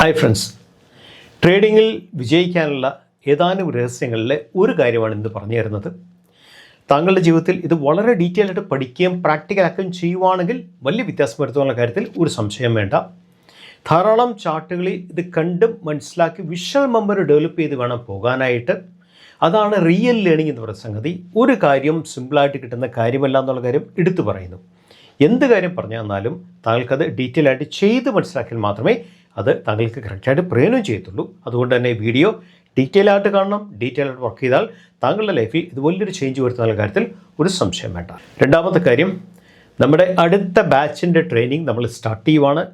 Hi friends, ട്രേഡിങ്ങിൽ വിജയിക്കാനുള്ള ഏതാനും രഹസ്യങ്ങളിലെ ഒരു കാര്യമാണ് ഇന്ന് പറഞ്ഞു തരുന്നത്. താങ്കളുടെ ജീവിതത്തിൽ ഇത് വളരെ ഡീറ്റെയിൽ ആയിട്ട് പഠിക്കുകയും പ്രാക്ടിക്കലാക്കുകയും ചെയ്യുവാണെങ്കിൽ വലിയ വ്യത്യാസം വരുത്തുവാനുള്ള കാര്യത്തിൽ ഒരു സംശയം വേണ്ട. ധാരാളം ചാർട്ടുകളിൽ ഇത് കണ്ടും മനസ്സിലാക്കി വിഷ്വൽ മെമ്മറി ഡെവലപ്പ് ചെയ്ത് വേണം പോകാനായിട്ട്. അതാണ് റിയൽ ലേണിംഗ് എന്ന് പറയുന്ന സംഗതി. ഒരു കാര്യം സിമ്പിളായിട്ട് കിട്ടുന്ന കാര്യമല്ല എന്നുള്ള കാര്യം എടുത്തു പറയുന്നു. എന്ത് കാര്യം പറഞ്ഞു തന്നാലും താങ്കൾക്കത് ഡീറ്റെയിൽ ആയിട്ട് ചെയ്ത് മനസ്സിലാക്കിയാൽ മാത്രമേ അത് താങ്കൾക്ക് കറക്റ്റായിട്ട് പ്രയോജനം ചെയ്യത്തുള്ളൂ. അതുകൊണ്ട് തന്നെ വീഡിയോ ഡീറ്റെയിൽ ആയിട്ട് കാണണം. ഡീറ്റെയിൽ ആയിട്ട് വർക്ക് ചെയ്താൽ താങ്കളുടെ ലൈഫിൽ ഇത് വലിയൊരു ചേഞ്ച് വരുത്തുന്ന കാര്യത്തിൽ ഒരു സംശയം വേണ്ട. രണ്ടാമത്തെ കാര്യം, നമ്മുടെ അടുത്ത ബാച്ചിൻ്റെ ട്രെയിനിങ് നമ്മൾ സ്റ്റാർട്ട് ചെയ്യുവാണ്.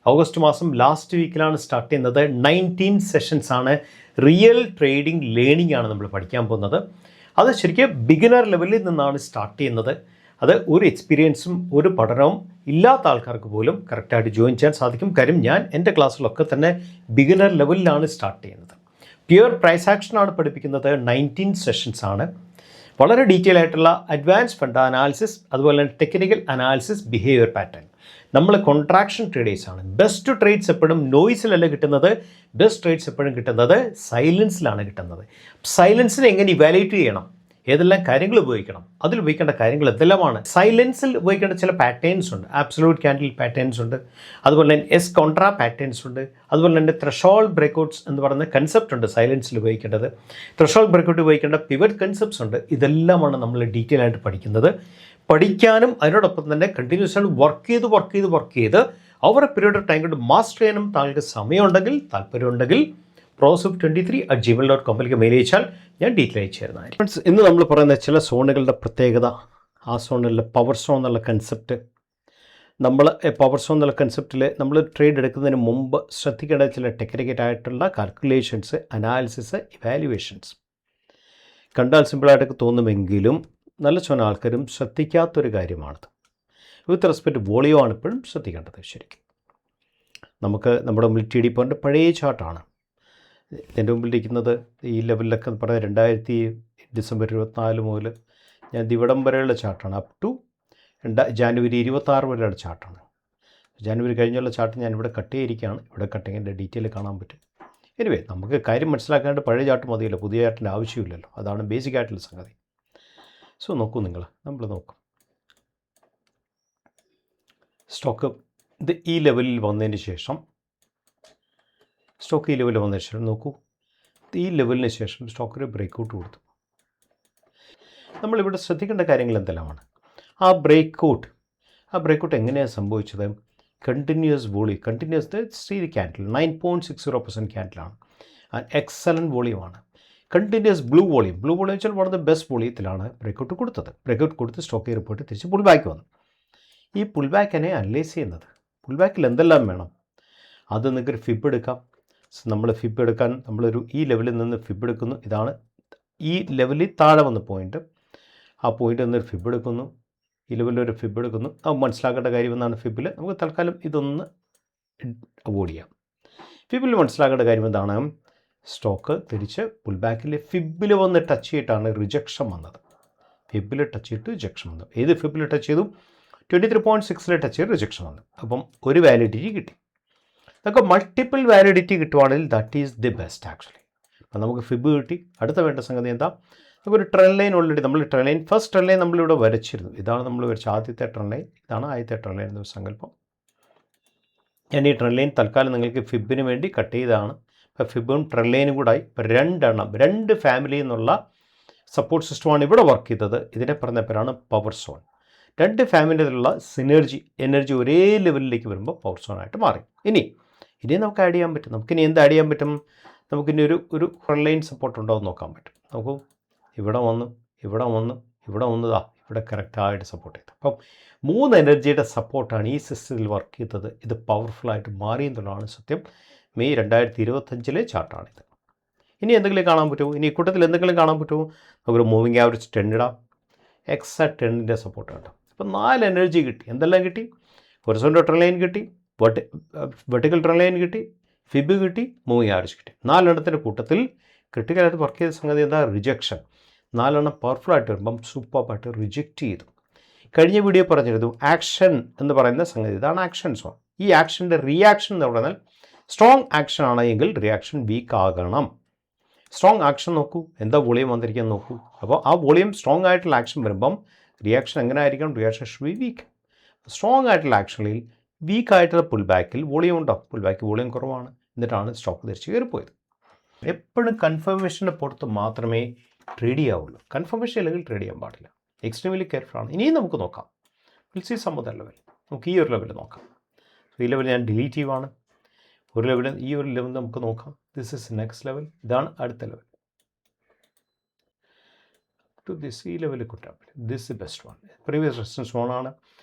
ഓഗസ്റ്റ് മാസം ലാസ്റ്റ് വീക്കിലാണ് സ്റ്റാർട്ട് ചെയ്യുന്നത്. 19 സെഷൻസ് ആണ്. റിയൽ ട്രേഡിംഗ് ലേണിംഗ് ആണ് നമ്മൾ പഠിക്കാൻ പോകുന്നത്. അത് ശരിക്കും ബിഗിനർ ലെവലിൽ നിന്നാണ് സ്റ്റാർട്ട് ചെയ്യുന്നത്. അത് ഒരു എക്സ്പീരിയൻസും ഒരു പഠനവും ഇല്ലാത്ത ആൾക്കാർക്ക് പോലും കറക്റ്റായിട്ട് ജോയിൻ ചെയ്യാൻ സാധിക്കും. കാര്യം ഞാൻ എൻ്റെ ക്ലാസ്സിലൊക്കെ തന്നെ ബിഗിനർ ലെവലിലാണ് സ്റ്റാർട്ട് ചെയ്യുന്നത്. പ്യുവർ പ്രൈസ് ആക്ഷനാണ് പഠിപ്പിക്കുന്നത്. 19 സെഷൻസ് ആണ്. വളരെ ഡീറ്റെയിൽ ആയിട്ടുള്ള അഡ്വാൻസ് ഫണ്ട് അനാലിസിസ്, അതുപോലെ തന്നെ ടെക്നിക്കൽ അനാലിസിസ്, ബിഹേവിയർ പാറ്റേൺ. നമ്മൾ കോൺട്രാക്ഷൻ ട്രേഡേഴ്സാണ്. ബെസ്റ്റ് ട്രേഡ്സ് എപ്പോഴും നോയ്സിലല്ല കിട്ടുന്നത്. ബെസ്റ്റ് ട്രേഡ്സ് എപ്പോഴും കിട്ടുന്നത് സൈലൻസിലാണ് കിട്ടുന്നത്. സൈലൻസിനെ എങ്ങനെ ഇവാലുവേറ്റ് ചെയ്യണം, ഏതെല്ലാം കാര്യങ്ങൾ ഉപയോഗിക്കണം, അതിൽ ഉപയോഗിക്കേണ്ട കാര്യങ്ങൾ എന്തെല്ലാമാണ്. സൈലൻസിൽ ഉപയോഗിക്കേണ്ട ചില പാറ്റേൺസ് ഉണ്ട്. ആബ്സലൂട്ട് ക്യാൻഡിൽ പാറ്റേൺസ് ഉണ്ട്, അതുപോലെ തന്നെ എസ് കോൺട്രാ പാറ്റേൺസ് ഉണ്ട്, അതുപോലെ തന്നെ ത്രഷോൾഡ് ബ്രേക്കൗട്ട്സ് എന്ന് പറയുന്ന കൺസെപ്റ്റ് ഉണ്ട് സൈലൻസിൽ ഉപയോഗിക്കേണ്ടത്. ത്രഷോൾഡ് ബ്രേക്കൗട്ട് ഉപയോഗിക്കേണ്ട പിവറ്റ് കൺസെപ്റ്റ്സ് ഉണ്ട്. ഇതെല്ലാമാണ് നമ്മൾ ഡീറ്റെയിൽ ആയിട്ട് പഠിക്കുന്നത്. പഠിക്കാനും അതിനോടൊപ്പം തന്നെ കണ്ടിന്യൂസ് ആയിട്ട് വർക്ക് ചെയ്ത് over A period of time കൊണ്ട് മാസ്റ്റർ ചെയ്യാനും താങ്കൾക്ക് സമയമുണ്ടെങ്കിൽ, താല്പര്യമുണ്ടെങ്കിൽ prosuf23@gmail.com മെയിൽ അയച്ചാൽ ഞാൻ ഡീറ്റെയിൽ അയച്ചു തരുന്നതായിരിക്കും. ഫ്രണ്ട്സ്, ഇന്ന് നമ്മൾ പറയുന്ന ചില സോണുകളുടെ പ്രത്യേകത, ആ സോണിലെ പവർ സോൺ എന്നുള്ള കൺസെപ്റ്റ്. നമ്മൾ പവർ സോൺ എന്നുള്ള കൺസെപ്റ്റിൽ നമ്മൾ ട്രേഡ് എടുക്കുന്നതിന് മുമ്പ് ശ്രദ്ധിക്കേണ്ട ചില ടെക്നിക്കലായിട്ടുള്ള കാൽക്കുലേഷൻസ്, അനാലിസിസ്, ഇവാലുവേഷൻസ്. കണ്ടാൽ സിമ്പിളായിട്ടൊക്കെ തോന്നുമെങ്കിലും നല്ല ചോന ആൾക്കാരും ശ്രദ്ധിക്കാത്തൊരു കാര്യമാണത്. വിത്ത് റെസ്പെക്റ്റ് വോളിയോ ആണ് ഇപ്പോഴും ശ്രദ്ധിക്കേണ്ടത്. ശരിക്കും നമുക്ക് നമ്മുടെ മുമ്പിൽ ടി ഡി പോയിൻ്റെ പഴയ ചാർട്ടാണ് എൻ്റെ മുമ്പിലിരിക്കുന്നത്. ഈ ലെവലിലൊക്കെ പറഞ്ഞാൽ 2000 ഡിസംബർ 24 മുതൽ ഞാൻ ഇവിടം വരെയുള്ള ചാർട്ടാണ്. അപ് ടു ജാനുവരി 26 വരെയുള്ള ചാർട്ടാണ്. ജാനുവരി കഴിഞ്ഞുള്ള ചാർട്ട് ഞാൻ ഇവിടെ കട്ട് ചെയ്തിരിക്കുകയാണ്. ഇവിടെ കട്ടിങ്ങിൻ്റെ ഡീറ്റെയിൽ കാണാൻ പറ്റും. എനിവേ, നമുക്ക് കാര്യം മനസ്സിലാക്കാണ്ട് പഴയ ചാർട്ട് മതിയല്ലോ, പുതിയ ചാർട്ടിൻ്റെ ആവശ്യമില്ലല്ലോ. അതാണ് ബേസിക് ആയിട്ടുള്ള സംഗതി. സോ നോക്കൂ, നമ്മൾ നോക്കും. സ്റ്റോക്ക് ഇത് ഈ ലെവലിൽ വന്നതിന് ശേഷം നോക്കൂ, ഈ ലെവലിന് ശേഷം സ്റ്റോക്കിന് ബ്രേക്കൗട്ട് കൊടുത്തു. നമ്മളിവിടെ ശ്രദ്ധിക്കേണ്ട കാര്യങ്ങൾ എന്തെല്ലാമാണ്. ആ ബ്രേക്കൗട്ട് എങ്ങനെയാണ് സംഭവിച്ചത്? കണ്ടിന്യൂസ് ക്യാൻഡിൽ 9.60% ക്യാൻഡിലാണ്. എക്സലൻറ്റ് വോളിയമാണ്. കണ്ടിന്യൂസ് ബ്ലൂ വോളിയം വെച്ചാൽ വളരെ ബെസ്റ്റ് വോളിയത്തിലാണ് ബ്രേക്കൗട്ട് കൊടുത്തത്. ബ്രേക്കൗട്ട് കൊടുത്ത് സ്റ്റോക്ക് റിപ്പോർട്ട് തിരിച്ച് പുൾ ബാക്ക് വന്നു. ഈ പുൾ ബാക്കിനെ അനലൈസ് ചെയ്യുന്നത്, പുൾ ബാക്കിൽ എന്തെല്ലാം വേണം, അത് നിങ്ങൾക്കൊരു ഫിബ് എടുക്കാം. നമ്മൾ ഫിബ് എടുക്കാൻ നമ്മളൊരു ഈ ലെവലിൽ നിന്ന് ഫിബ് എടുക്കുന്നു. ഇതാണ് ഈ ലെവലിൽ താഴെ വന്ന പോയിൻ്റ്. ആ പോയിൻ്റ് നിന്നൊരു ഫിബ് എടുക്കുന്നു, ഈ ലെവലിലൊരു ഫിബ് എടുക്കുന്നു. അത് മനസ്സിലാക്കേണ്ട കാര്യം എന്നാണ് ഫിബിൽ. നമുക്ക് തൽക്കാലം ഇതൊന്ന് അവോയ്ഡ് ചെയ്യാം. ഫിബിൽ മനസ്സിലാക്കേണ്ട കാര്യം എന്താണ്? സ്റ്റോക്ക് തിരിച്ച് പുൾ ബാക്കിൽ ഫിബിൽ വന്ന് ടച്ച് ചെയ്തിട്ടാണ് റിജക്ഷൻ വന്നത്. ഫിബിൽ ടച്ച് ചെയ്തിട്ട് റിജക്ഷൻ വന്നു. ഏത് ഫിബിൽ ടച്ച് ചെയ്തു? 23.6 ടച്ച് ചെയ്ത് റിജക്ഷൻ വന്നു. അപ്പം ഒരു വാലിഡിറ്റി കിട്ടി. നമുക്ക് മൾട്ടിപ്പിൾ വാലിഡിറ്റി കിട്ടുവാണെങ്കിൽ that is the best actually. അപ്പം നമുക്ക് ഫിബ് കിട്ടി. അടുത്ത വേണ്ട സംഗതി എന്താ? നമുക്കൊരു ട്രെൻഡ് ലൈൻ ഓൾറെഡി നമ്മൾ ഫസ്റ്റ് ട്രെൻഡ് ലൈൻ നമ്മളിവിടെ വരച്ചിരുന്നു. ഇതാണ് നമ്മൾ വരച്ച ആദ്യത്തെ ട്രെൻഡ് ലൈൻ. ഇതാണ് ആദ്യത്തെ ട്രെൻഡ് ലൈൻ എന്നൊരു സങ്കല്പം. ഞാൻ ഈ ട്രെൻഡ് ലൈൻ തൽക്കാലം നിങ്ങൾക്ക് ഫിബിന് വേണ്ടി കട്ട് ചെയ്തതാണ്. ഇപ്പോൾ ഫിബും ട്രെൻഡ് ലൈനും കൂടായി. ഇപ്പോൾ രണ്ട് ഫാമിലി എന്നുള്ള സപ്പോർട്ട് സിസ്റ്റമാണ് ഇവിടെ വർക്ക് ചെയ്തത്. ഇതിനെ പറഞ്ഞ പേരാണ് പവർ സോൺ. രണ്ട് ഫാമിലിയിലുള്ള എനർജി ഒരേ ലെവലിലേക്ക് വരുമ്പോൾ പവർ സോണായിട്ട് മാറി. ഇനി നമുക്ക് ആഡ് ചെയ്യാൻ പറ്റും. നമുക്കിനി എന്ത് ആഡ് ചെയ്യാൻ പറ്റും? നമുക്കിനി ഒരു ട്രെൻഡ് ലൈൻ സപ്പോർട്ട് ഉണ്ടോ എന്ന് നോക്കാൻ പറ്റും. നമുക്ക് ഇവിടെ ഇവിടെ കറക്റ്റായിട്ട് സപ്പോർട്ട് ചെയ്തു. അപ്പം 3 എനർജിയുടെ സപ്പോർട്ടാണ് ഈ സിസ്റ്റത്തിൽ വർക്ക് ചെയ്തത്. ഇത് പവർഫുള്ളായിട്ട് മാറി എന്നുള്ളതാണ് സത്യം. മെയ് 2025 ചാർട്ടാണിത്. ഇനി എന്തെങ്കിലും കാണാൻ പറ്റുമോ? ഇനി കൂട്ടത്തിൽ എന്തെങ്കിലും കാണാൻ പറ്റുമോ? നമുക്കൊരു മൂവിങ് ആവറേജ് 10 ഇടാം. എക്സാക്ട് 10ൻ്റെ സപ്പോർട്ട് കേട്ടോ. അപ്പം 4 എനർജി കിട്ടി. എന്തെല്ലാം കിട്ടി? ഹൊറിസോണ്ടൽ ട്രെൻഡ് ലൈൻ കിട്ടി, വെർട്ടിക്കൽ ട്രെൻഡ് ലൈൻ കിട്ടി, ഫിബ് കിട്ടി, മൂവിങ് ആവറേജ് കിട്ടി. 4 എണ്ണത്തിൻ്റെ കൂട്ടത്തിൽ ക്രിട്ടിക്കലായിട്ട് വർക്ക് ചെയ്ത സംഗതി എന്താ? റിജക്ഷൻ. 4 എണ്ണം പവർഫുള്ളായിട്ട് വരുമ്പം സൂപ്പറായിട്ട് റിജക്റ്റ് ചെയ്തു. കഴിഞ്ഞ വീഡിയോ പറഞ്ഞിരുന്നു ആക്ഷൻ എന്ന് പറയുന്ന സംഗതി. ഇതാണ് ആക്ഷൻ സോൺ. ഈ ആക്ഷൻ്റെ റിയാക്ഷൻ എന്ന് പറഞ്ഞാൽ സ്ട്രോങ് ആക്ഷൻ ആണെങ്കിൽ റിയാക്ഷൻ വീക്ക് ആകണം. സ്ട്രോങ് ആക്ഷൻ നോക്കൂ, എന്താ വോളിയം വന്നിരിക്കുന്നത് നോക്കൂ. അപ്പോൾ ആ വോളിയം സ്ട്രോങ് ആയിട്ടുള്ള ആക്ഷൻ വരുമ്പം റിയാക്ഷൻ എങ്ങനെ ആയിരിക്കണം? Reaction should be weak. Strong ആയിട്ടുള്ള ആക്ഷനിൽ വീക്ക് ആയിട്ടുള്ള പുൾ ബാക്കിൽ വോളിയം ഉണ്ടാവും. പുൾ ബാക്ക് വോളിയം കുറവാണ്, എന്നിട്ടാണ് സ്റ്റോക്ക് തിരിച്ച് കയറിപ്പോയത്. എപ്പോഴും കൺഫർമേഷൻ്റെ പുറത്ത് മാത്രമേ ട്രേഡ് ചെയ്യാവുള്ളൂ. കൺഫർമേഷൻ അല്ലെങ്കിൽ ട്രേഡ് ചെയ്യാൻ പാടില്ല. എക്സ്ട്രീംലി കെയർഫുൾ ആണ്. ഇനിയും നമുക്ക് നോക്കാം. Will see some other level. നമുക്ക് ഈ ഒരു ലെവൽ നോക്കാം. ഈ ലെവൽ ഞാൻ ഡിലീറ്റ് ചെയ്യുവാണ്. ഒരു ലെവൽ, ഈ ഒരു ലെവൽ നമുക്ക് നോക്കാം. This is next level. ഇതാണ് അടുത്ത ലെവൽ. ടു ദിസ് ഈ ലെവലിൽ കിട്ടാൻ പറ്റും. This is best one. Previous resistance സോണാണ്.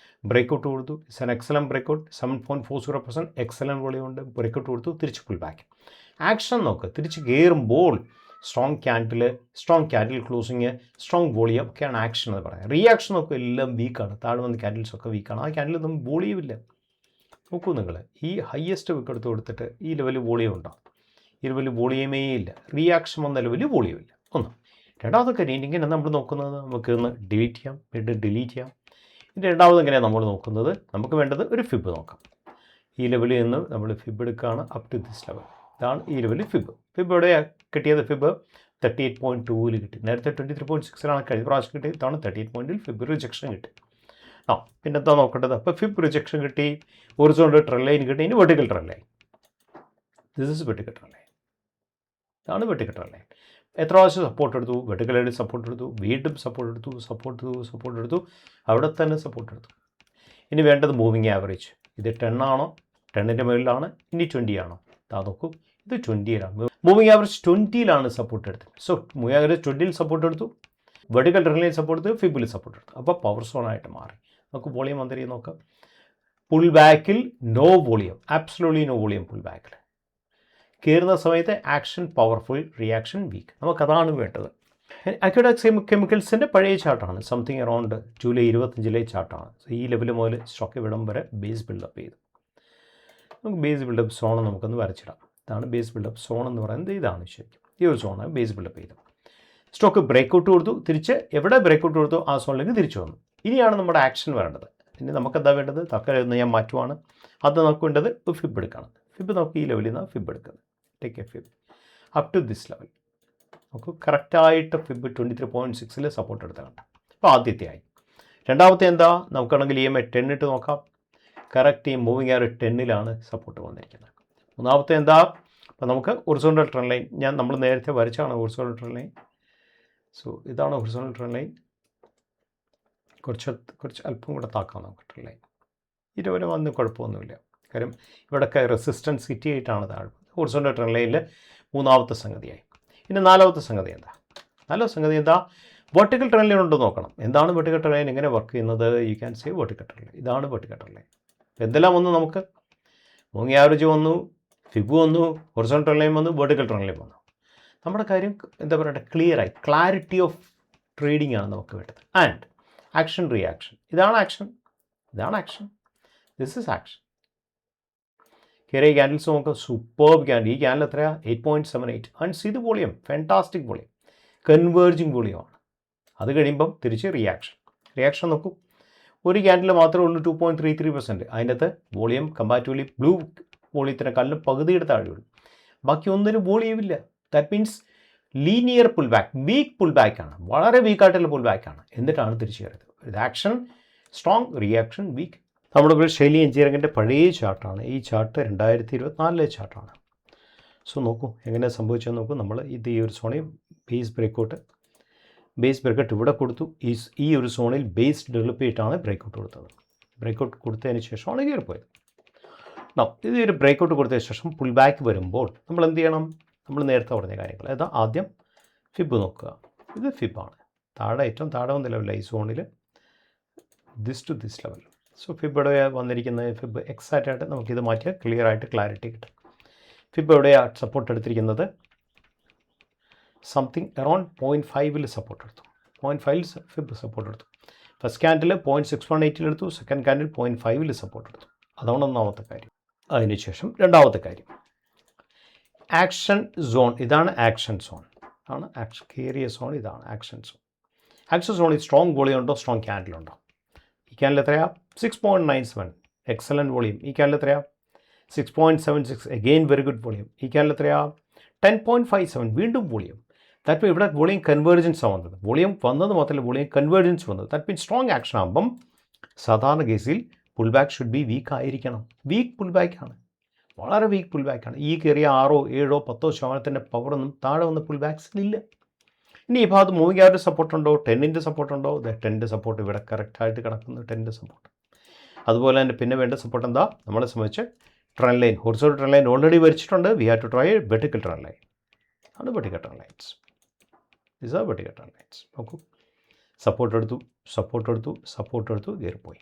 ബ്രേക്കൗട്ട് കൊടുത്തു. It's an excellent breakout. 7.40% excellent volume ഉണ്ട്. ബ്രേക്കൗട്ട് കൊടുത്തു, തിരിച്ച് പുൾ ബാക്ക്. ആക്ഷൻ നോക്ക്. തിരിച്ച് കയറുമ്പോൾ strong candle closing, strong volume ഒക്കെയാണ് ആക്ഷൻ എന്ന് പറയാം. റിയാക്ഷൻ നോക്കുക, എല്ലാം വീക്കാണ്. താഴെ വന്ന ക്യാൻഡിൽസൊക്കെ വീക്കാണ്. ആ ക്യാൻഡിലൊന്നും വോളിയം ഇല്ല. നോക്കൂ നിങ്ങൾ, ഈ ഹയസ്റ്റ് വിക്ക് എടുത്ത് കൊടുത്തിട്ട് ഈ ലെവലിൽ വോളിയം ഉണ്ടാവും. ഈ ലെവലിൽ വോളിയമേ ഇല്ല. റിയാക്ഷൻ വന്ന ലെവലിൽ വോളിയം ഇല്ല. ഒന്ന്. രണ്ടാമത്തെ കാര്യം ഇങ്ങനെ നമ്മൾ നോക്കുന്നത്, നമുക്ക് ഒന്ന് ഡിലീറ്റ് ചെയ്യാം, വീണ്ടും ഡിലീറ്റ് ചെയ്യാം. ഇനി രണ്ടാമത് എങ്ങനെയാണ് നമ്മൾ നോക്കുന്നത്? നമുക്ക് വേണ്ടത് ഒരു ഫിബ് നോക്കാം. ഈ ലെവലിൽ നിന്ന് നമ്മൾ ഫിബ് എടുക്കുകയാണ് അപ് ടു ദിസ് ലെവൽ. ഇതാണ് ഈ ലെവലിൽ ഫിബ്. ഫിബ് എവിടെ കിട്ടിയത്? ഫിബ് 38.2 കിട്ടി. നേരത്തെ 23.6 കഴിഞ്ഞ പ്രാവശ്യം കിട്ടി. ഇതാണ് 38 പോയിൻറ്റിൽ ഫിബ് റിജക്ഷൻ കിട്ടി. പിന്നെ എന്താ നോക്കേണ്ടത്? അപ്പോൾ ഫിബ് റിജക്ഷൻ കിട്ടി, ഹൊറിസോണ്ടൽ ട്രെൻഡ് ലൈൻ കിട്ടി. ഇനി vertical trend line. This is vertical trend line. ഇതാണ് വെർട്ടിക്കൽ ട്രെൻഡ് ലൈൻ. എത്ര പ്രാവശ്യം സപ്പോർട്ട് എടുത്തു? വെർട്ടിക്കലായിട്ട് സപ്പോർട്ട് എടുത്തു, വീണ്ടും സപ്പോർട്ട് എടുത്തു, അവിടെ തന്നെ സപ്പോർട്ട് എടുത്തു. ഇനി വേണ്ടത് മൂവിങ് ആവറേജ്. ഇത് 10 ആണോ? 10ൻ്റെ മുകളിലാണ്. ഇനി 20 ആണോ? നോക്കൂ, ഇത് 20യിലാണ്. മൂവിങ് ആവറേജ് 20യിലാണ് സപ്പോർട്ട് എടുത്തത്. സോ മൂവിങ് ആവറേജ് 20യിൽ സപ്പോർട്ട് എടുത്തു, വെർട്ടിക്കൽ ട്രെൻഡ് ലൈൻ സപ്പോർട്ട് എടുത്തു, ഫിബിൽ സപ്പോർട്ട് എടുത്തു. അപ്പോൾ പവർ സോണായിട്ട് മാറി. നമുക്ക് വോളിയം വന്നിരിക്കും നോക്കാം. പുൾ ബാക്കിൽ no volume, absolutely no volume pull ബാക്കിൽ. കയറുന്ന സമയത്ത് ആക്ഷൻ പവർഫുൾ, റിയാക്ഷൻ വീക്ക്. നമുക്കതാണ് വേണ്ടത്. അക്യുഡക്സ് കെമിക്കൽസിൻ്റെ പഴയ ചാർട്ടാണ്. സംതിങ് അറൗണ്ട് ജൂലൈ 25 ചാർട്ടാണ്. ഈ ലെവൽ മുതൽ സ്റ്റോക്ക് ഇവിടം വരെ ബേസ് ബിൽഡപ്പ് ചെയ്തു. നമുക്ക് ബേസ് ബിൽഡപ്പ് സോൺ നമുക്കൊന്ന് വരച്ചിടാം. ഇതാണ് ബേസ് ബിൽഡപ്പ് സോൺ എന്ന് പറയുന്നത്. ഇതാണ് ശരിക്കും ഈ ഒരു സോണാണ് ബേസ് ബിൽഡപ്പ് ചെയ്തത്. സ്റ്റോക്ക് ബ്രേക്കൗട്ട് കൊടുത്തു, തിരിച്ച് എവിടെ ബ്രേക്കൗട്ട് കൊടുത്തു ആ സോണിലേക്ക് തിരിച്ചു വന്നു. ഇനിയാണ് നമ്മുടെ ആക്ഷൻ വരേണ്ടത്. ഇനി നമുക്കെന്താ വേണ്ടത്? തൽക്കാലം ഞാൻ മാറ്റുവാണ്. അത് നമുക്ക് വേണ്ടത് ഫിബ് എടുക്കണം. ഫിബ് നമുക്ക് ഈ ലെവലിൽ നിന്നാണ് ഫിബ് എടുക്കുന്നത്. Take a fib up to this level. നമുക്ക് കറക്റ്റായിട്ട് ഫിബ് 23.6 സപ്പോർട്ട് എടുത്തുണ്ട്. അപ്പോൾ ആദ്യത്തെ ആയി. രണ്ടാമത്തെ എന്താ? നമുക്കാണെങ്കിൽ EMA 10 ഇട്ട് നോക്കാം. കറക്റ്റ് ഈ മൂവിങ് ആവറേജ് 10ലാണ് സപ്പോർട്ട് വന്നിരിക്കുന്നത്. മൂന്നാമത്തെ എന്താ? അപ്പോൾ നമുക്ക് ഹൊറിസോണ്ടൽ ട്രെൻഡ് ലൈൻ, നമ്മൾ നേരത്തെ വരച്ചാണ് ഹൊറിസോണ്ടൽ ട്രെൻഡ് ലൈൻ. സോ ഇതാണ് ഹൊറിസോണ്ടൽ ട്രെൻഡ് ലൈൻ. കുറച്ച് അല്പം കൂടെ താക്കാം നമുക്ക് ട്രെൻഡ് ലൈൻ. ഇതുവരെ വന്ന് കുഴപ്പമൊന്നുമില്ല. കാര്യം ഇവിടെയൊക്കെ റെസിസ്റ്റൻസ് ഹിറ്റ് ചെയ്തിട്ടാണ് താഴെ. ഹൊറിസോണ്ടൽ ട്രെൻഡ് ലൈനിൽ മൂന്നാമത്തെ സംഗതിയായി. ഇനി നാലാമത്തെ സംഗതി എന്താ? വെർട്ടിക്കൽ ട്രെൻഡ് ലൈൻ ഉണ്ടോ നോക്കണം. എന്താണ് വെർട്ടിക്കൽ ട്രെൻഡ് ലൈൻ, എങ്ങനെ വർക്ക് ചെയ്യുന്നത്? You can say vertical trend line. ഇതാണ് വെർട്ടിക്കൽ ട്രെൻഡ് ലൈൻ. എന്തെല്ലാം വന്നു? നമുക്ക് മൂവിങ് ആവറേജ് വന്നു, ഫിബ് വന്നു, ഹൊറിസോണ്ടൽ ട്രെൻഡ് ലൈൻ വന്നു, വെർട്ടിക്കൽ ട്രെൻഡ് ലൈൻ വന്നു. നമ്മുടെ കാര്യം എന്താ പറയട്ടെ, ക്ലിയറായി. ക്ലാരിറ്റി ഓഫ് ട്രേഡിംഗ് ആണ് നമുക്ക് വേണ്ടത്. And action, reaction. ഇതാണ് ആക്ഷൻ. This is action. കയറിയ ക്യാൻഡിൽസ് നോക്കാം. Superb candle. ഈ ക്യാൻഡിൽ എത്രയാണ്? 8.78. And see the volume, fantastic volume, converging വോളിയമാണ്. അത് കഴിയുമ്പം തിരിച്ച് റിയാക്ഷൻ നോക്കൂ. ഒരു ക്യാൻഡിൽ മാത്രമേ ഉള്ളൂ 2.33%. അതിൻ്റെ അകത്ത് വോളിയം കമ്പാരിറ്റീവ്ലി ബ്ലൂ വോളിയത്തിനെക്കാളും പകുതിയുടെ താഴെയുള്ളൂ. ബാക്കി ഒന്നിനും വോളിയമില്ല. That means linear pull back, weak pull ബാക്കാണ്, വളരെ വീക്കായിട്ടുള്ള പുൾ ബാക്കാണ്. എന്നിട്ടാണ് തിരിച്ചു കയറിയത്. ഇത് ആക്ഷൻ സ്ട്രോങ്, റിയാക്ഷൻ വീക്ക്. നമ്മുടെ ഇപ്പോൾ ശൈലി എഞ്ചിനീയറിങ്ങിൻ്റെ പഴയ ചാർട്ടാണ്. ഈ ചാർട്ട് 2024 ചാർട്ടാണ്. സോ നോക്കൂ എങ്ങനെ സംഭവിച്ചതെന്ന് നോക്കൂ. നമ്മൾ ഇത് ഈ ഒരു സോണിൽ ബേസ് ബ്രേക്കൗട്ട് ഇവിടെ കൊടുത്തു. ഈ ഒരു സോണിൽ ബേസ് ഡെവലപ്പ് ചെയ്തിട്ടാണ് ബ്രേക്കൗട്ട് കൊടുത്തത്. ബ്രേക്കൗട്ട് കൊടുത്തതിന് ശേഷമാണ് കയറിപ്പോയത്. ഇത് ഒരു ബ്രേക്കൗട്ട് കൊടുത്തതിന് ശേഷം പുൾ ബാക്ക് വരുമ്പോൾ നമ്മൾ എന്ത് ചെയ്യണം? നമ്മൾ നേരത്തെ പറഞ്ഞ കാര്യങ്ങൾ. അതാ ആദ്യം ഫിബ് നോക്കുക. ഇത് ഫിബാണ്. ഏറ്റവും താഴെ വന്ന ലെവലിൽ ഈ സോണിൽ this to this level. So fib എവിടെ വന്നിരിക്കുന്നത്? ഫിബ് എക്സാക്റ്റ് ആയിട്ട് നമുക്കിത് മാറ്റിയാൽ ക്ലിയർ ആയിട്ട് ക്ലാരിറ്റി കിട്ടും. ഫിബ് എവിടെയാണ് സപ്പോർട്ട് എടുത്തിരിക്കുന്നത്? സംതിങ് അറൗണ്ട് 0.5 സപ്പോർട്ട് എടുത്തു. 0.5 ഫിബ് സപ്പോർട്ട് എടുത്തു. ഫസ്റ്റ് ക്യാൻഡിൽ 0.618 എടുത്തു. സെക്കൻഡ് ക്യാൻഡിൽ 0.5 സപ്പോർട്ട് എടുത്തു. അതാണ് ഒന്നാമത്തെ കാര്യം. അതിനുശേഷം രണ്ടാമത്തെ കാര്യം, ആക്ഷൻ സോൺ. ഇതാണ് ആക്ഷൻ സോൺ. കയറിയ സോൺ ഇതാണ് ആക്ഷൻ സോൺ. ആക്ഷൻ സോണിൽ സ്ട്രോങ് വോളിയം ഉണ്ടോ? സ്ട്രോങ് ക്യാൻഡിൽ ഉണ്ടോ? ഈ ക്യാൻഡിൽ എത്രയാണ്? 6.97 എക്സലൻറ്റ് വോളിയം. ഈ ക്യാൻഡിൽ എത്രയാണ്? 6.76 അഗെയിൻ വെരി ഗുഡ് വോളിയം. ഈ ക്യാൻഡിൽ എത്രയാ? 10.57 വീണ്ടും വോളിയം. ദാറ്റ് മീൻ ഇവിടെ വോളിയം കൺവേർജൻസാണ് വന്നത്. വോളിയം വന്നത് മാത്രമല്ല വോളിയം കൺവേർജൻസ് വന്നത്. ദാറ്റ് മീൻ സ്ട്രോങ് ആക്ഷൻ ആകുമ്പം സാധാരണ കേസിൽ pull back should be weak ആയിരിക്കണം. വീക്ക് പുൾ ബാക്കാണ്, വളരെ വീക്ക് പുൾ ബാക്കാണ്. ഈ കയറിയ 6, 7, 10% പവറൊന്നും താഴെ വന്ന പുൾ ബാക്സിനില്ല. ഇനി ഈ ഭാഗത്ത് മൂവിങ് ആവറേജ് സപ്പോർട്ടുണ്ടോ? 10ൻ്റെ സപ്പോർട്ടുണ്ടോ? 10ൻ്റെ സപ്പോർട്ട് ഇവിടെ കറക്റ്റായിട്ട് കിടക്കുന്നു. 10ൻ്റെ സപ്പോർട്ട്. അതുപോലെ തന്നെ പിന്നെ വേണ്ട സപ്പോർട്ട് എന്താ? നമ്മളെ സംബന്ധിച്ച് trend line, horizontal trend line already വരച്ചിട്ടുണ്ട്. We have to try vertical trend line. ആണ് vertical trend lines. These are vertical trend lines. നോക്കൂ, സപ്പോർട്ട് എടുത്തു കയറിപ്പോയി.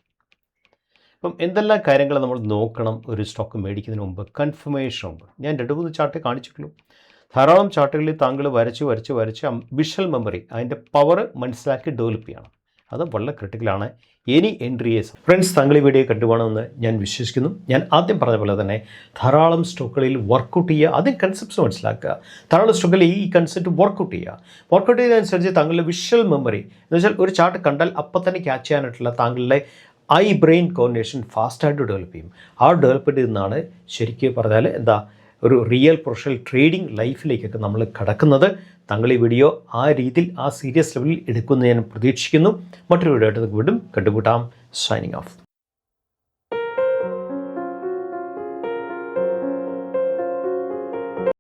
അപ്പം എന്തെല്ലാം കാര്യങ്ങൾ നമ്മൾ നോക്കണം ഒരു സ്റ്റോക്ക് മേടിക്കുന്നതിന് മുമ്പ്? കൺഫർമേഷൻ മുമ്പ്. ഞാൻ 2-3 ചാർട്ട് കാണിച്ചിട്ടുള്ളൂ. ധാരാളം ചാർട്ടുകളിൽ താങ്കൾ വരച്ച് വിഷ്വൽ മെമ്മറി, അതിൻ്റെ പവർ മനസ്സിലാക്കി ഡെവലപ്പ് ചെയ്യണം. അത് വളരെ ക്രിട്ടിക്കലാണ് എനി എൻട്രിയേഴ്സ്. ഫ്രണ്ട്സ്, താങ്കൾ ഈ വീഡിയോ കണ്ടുപോകണമെന്ന് ഞാൻ വിശ്വസിക്കുന്നു. ഞാൻ ആദ്യം പറഞ്ഞ പോലെ തന്നെ ധാരാളം സ്റ്റോക്കുകളിൽ വർക്കൗട്ട് ചെയ്യുക, ആദ്യം കൺസെപ്റ്റ്സ് മനസ്സിലാക്കുക. ധാരാളം സ്റ്റോക്കുകളിൽ ഈ കൺസെപ്റ്റ് വർക്കൗട്ട് ചെയ്യുന്നതനുസരിച്ച് താങ്കളുടെ വിഷ്വൽ മെമ്മറി എന്ന് വെച്ചാൽ ഒരു ചാർട്ട് കണ്ടാൽ അപ്പം തന്നെ ക്യാച്ച് ചെയ്യാനായിട്ടുള്ള താങ്കളുടെ ഐ ബ്രെയിൻ കോർഡിനേഷൻ ഫാസ്റ്റായിട്ട് ഡെവലപ്പ് ചെയ്യും. ആ ഡെവലപ്മെൻറ്റിൽ നിന്നാണ് ശരിക്കും പറഞ്ഞാൽ ഒരു റിയൽ പ്രൊഫഷണൽ ട്രേഡിംഗ് ലൈഫിലേക്കൊക്കെ നമ്മൾ കടക്കുന്നത്. താങ്കൾ ഈ വീഡിയോ ആ രീതിയിൽ ആ സീരിയസ് ലെവലിൽ എടുക്കുമെന്ന് ഞാൻ പ്രതീക്ഷിക്കുന്നു. മറ്റൊരു വീഡിയോ ആയിട്ട് വീണ്ടും കണ്ടുമുട്ടാം. Signing off.